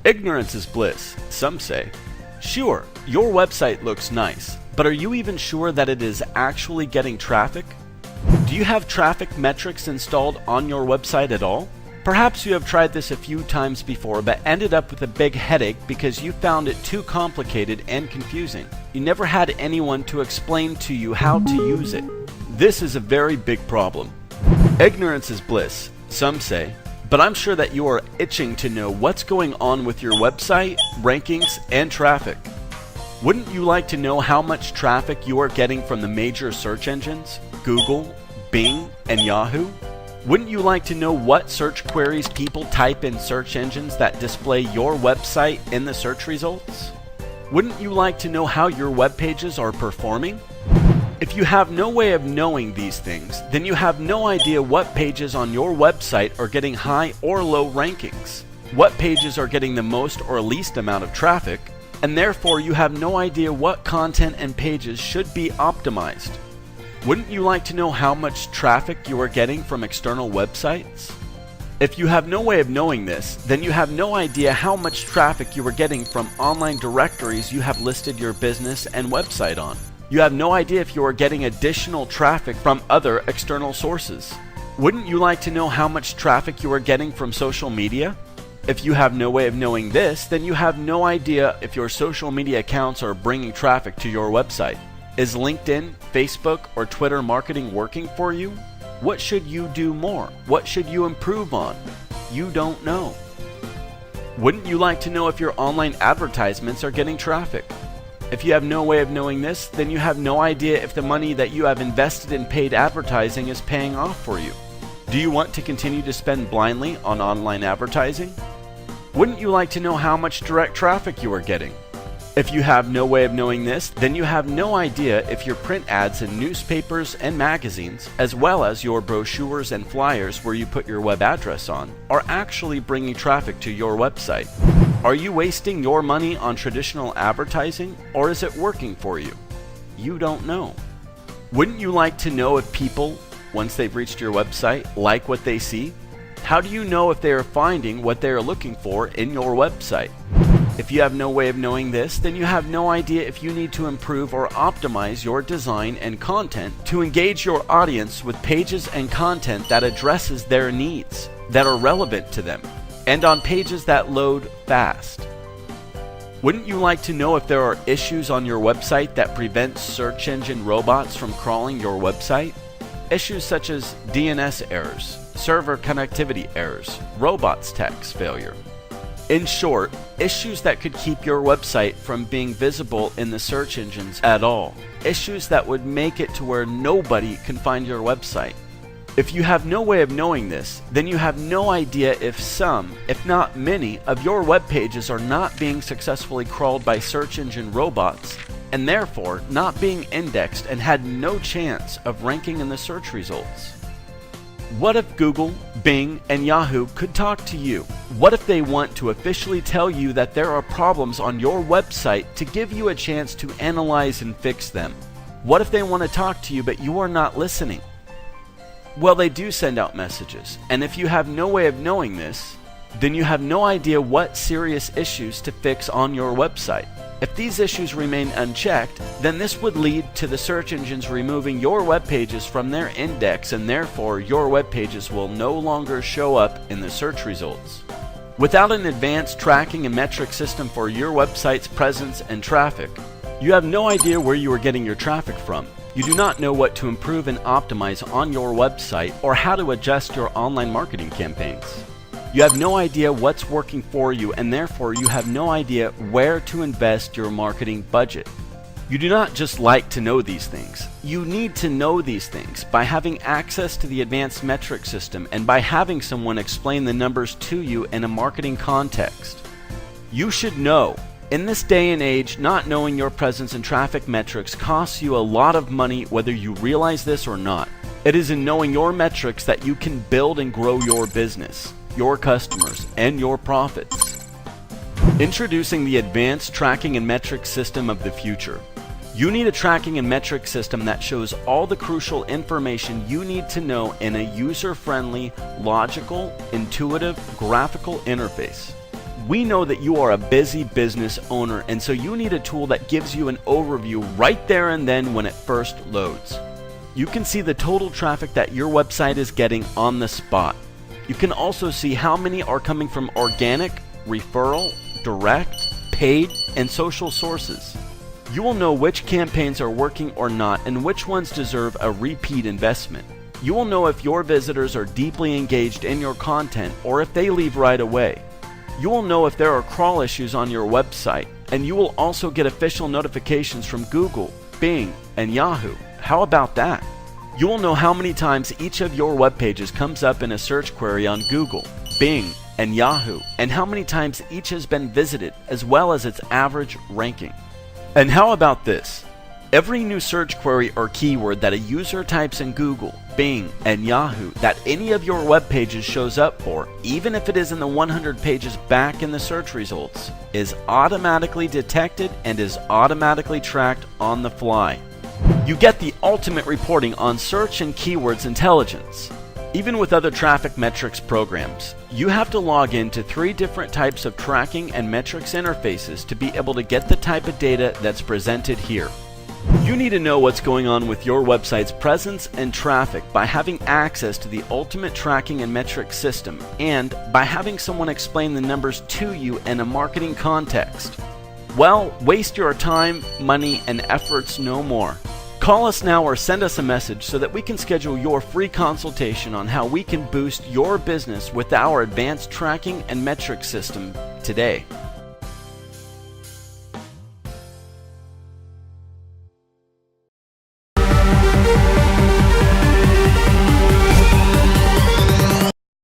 Ignorance is bliss, some say. Sure, your website looks nice, but are you even sure that it is actually getting traffic? Do you have traffic metrics installed on your website at all? Perhaps you have tried this a few times before but ended up with a big headache because you found it too complicated and confusing. You never had anyone to explain to you how to use it. This is a very big problem. Ignorance is bliss, some say, but I'm sure that you are itching to know what's going on with your website, rankings, and traffic. Wouldn't you like to know how much traffic you are getting from the major search engines, Google, Bing, and Yahoo? Wouldn't you like to know what search queries people type in search engines that display your website in the search results? Wouldn't you like to know how your web pages are performing? If you have no way of knowing these things, then you have no idea what pages on your website are getting high or low rankings, what pages are getting the most or least amount of traffic, and therefore you have no idea what content and pages should be optimized. Wouldn't you like to know how much traffic you are getting from external websites? If you have no way of knowing this, then you have no idea how much traffic you are getting from online directories you have listed your business and website on. You have no idea if you are getting additional traffic from other external sources. Wouldn't you like to know how much traffic you are getting from social media? If you have no way of knowing this, then you have no idea if your social media accounts are bringing traffic to your website. Is LinkedIn, Facebook, or Twitter marketing working for you? What should you do more? What should you improve on? You don't know. Wouldn't you like to know if your online advertisements are getting traffic? If you have no way of knowing this, then you have no idea if the money that you have invested in paid advertising is paying off for you. Do you want to continue to spend blindly on online advertising? Wouldn't you like to know how much direct traffic you are getting? If you have no way of knowing this, then you have no idea if your print ads in newspapers and magazines, as well as your brochures and flyers where you put your web address on, are actually bringing traffic to your website. Are you wasting your money on traditional advertising, or is it working for you? You don't know. Wouldn't you like to know if people, once they've reached your website, like what they see? How do you know if they are finding what they are looking for in your website? If you have no way of knowing this, then you have no idea if you need to improve or optimize your design and content to engage your audience with pages and content that addresses their needs, that are relevant to them, and on pages that load fast. Wouldn't you like to know if there are issues on your website that prevent search engine robots from crawling your website? Issues such as DNS errors, server connectivity errors, robots tax failure. In short, issues that could keep your website from being visible in the search engines at all. Issues that would make it to where nobody can find your website. If you have no way of knowing this, then you have no idea if some, if not many, of your web pages are not being successfully crawled by search engine robots, and therefore not being indexed and had no chance of ranking in the search results. What if Google, Bing, and Yahoo could talk to you? What if they want to officially tell you that there are problems on your website to give you a chance to analyze and fix them? What if they want to talk to you but you are not listening? Well, they do send out messages, and if you have no way of knowing this, then you have no idea what serious issues to fix on your website. If these issues remain unchecked, then this would lead to the search engines removing your web pages from their index, and therefore your web pages will no longer show up in the search results. Without an advanced tracking and metric system for your website's presence and traffic, you have no idea where you are getting your traffic from. You do not know what to improve and optimize on your website or how to adjust your online marketing campaigns. You have no idea what's working for you, and therefore you have no idea where to invest your marketing budget. You do not just like to know these things. You need to know these things by having access to the advanced metric system and by having someone explain the numbers to you in a marketing context. You should know. In this day and age, not knowing your presence and traffic metrics costs you a lot of money whether you realize this or not. It is in knowing your metrics that you can build and grow your business, your customers, and your profits. Introducing the advanced tracking and metric system of the future. You need a tracking and metric system that shows all the crucial information you need to know in a user-friendly, logical, intuitive, graphical interface. We know that you are a busy business owner, and so you need a tool that gives you an overview right there and then when it first loads. You can see the total traffic that your website is getting on the spot. You can also see how many are coming from organic, referral, direct, paid, and social sources. You will know which campaigns are working or not and which ones deserve a repeat investment. You will know if your visitors are deeply engaged in your content or if they leave right away. You will know if there are crawl issues on your website, and you will also get official notifications from Google, Bing, and Yahoo. How about that? You will know how many times each of your web pages comes up in a search query on Google, Bing, and Yahoo, and how many times each has been visited, as well as its average ranking. And how about this? Every new search query or keyword that a user types in Google, Bing, and Yahoo that any of your web pages shows up for, even if it is in the 100 pages back in the search results, is automatically detected and is automatically tracked on the fly. You get the ultimate reporting on search and keywords intelligence. Even with other traffic metrics programs, you have to log into 3 different types of tracking and metrics interfaces to be able to get the type of data that's presented here. You need to know what's going on with your website's presence and traffic by having access to the ultimate tracking and metrics system, and by having someone explain the numbers to you in a marketing context. Well, waste your time, money, and efforts no more. Call us now or send us a message so that we can schedule your free consultation on how we can boost your business with our advanced tracking and metrics system today.